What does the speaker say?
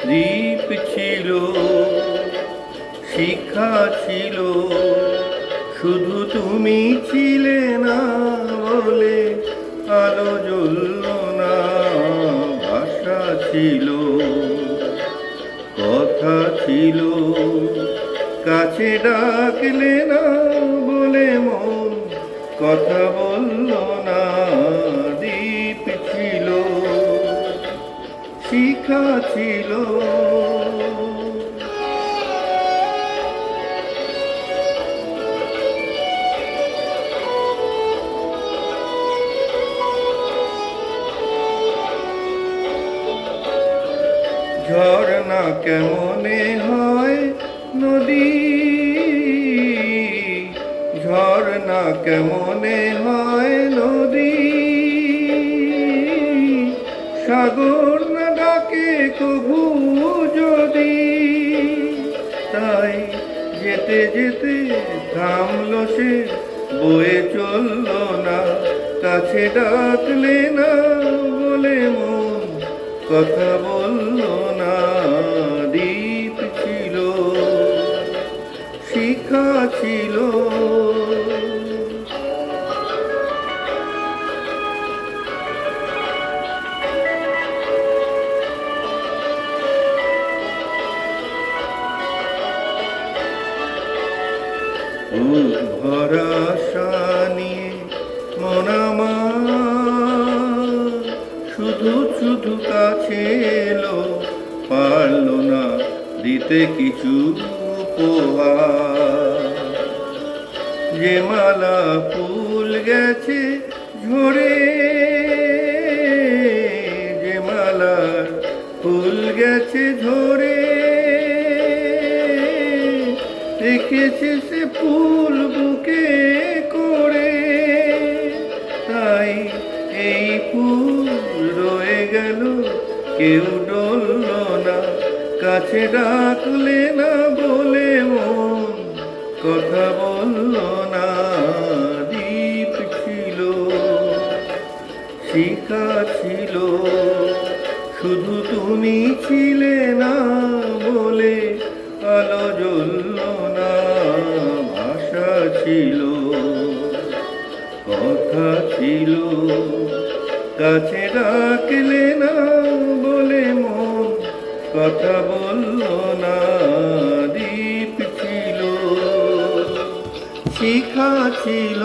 দ্বীপ ছিল, শিক্ষা ছিল, শুধু তুমি ছিলে না বলে আলো জ্বলল না। ভাষা ছিল, কথা ছিল, কাছে ডাকলে না বলে মন কথা বলল না। দ্বীপ ছিল, শিখা ছিল। ঝর্ণা কেমনে হয় নদী, ঝর্ণা কেমনে হয় নদী, সাগর না ডাকে কভু যদি। তাই যেতে যেতে থামলো সে, বয়ে চলল না। কাছে ডাকলে না বলে মন কথা বলল না। দ্বীপ ছিল, শিখা ছিল। ভরা আশা নিয়ে মন আমার শুধু শুধু কাছে এলো, পারলো না দিতে কিছু উপহার। যে মালা ফুল গেছে ঝরে, যে মালা ফুল গেছে ঝরে, রেখেছে সে ফুল বুকে করে। তাই এই ফুল রয়ে গেল, কেউ ডলল না। কাছে ডাকলে না বলে মন কথা বলল না। দ্বীপ ছিল, শিখা ছিল, শুধু তুমি ছিলে না বলে আলো জ্বলল না। ভাষা ছিল, কথা ছিল, কাছে ডাকলে না বলে মন কথা বলল না। দ্বীপ ছিল, শিখা ছিল।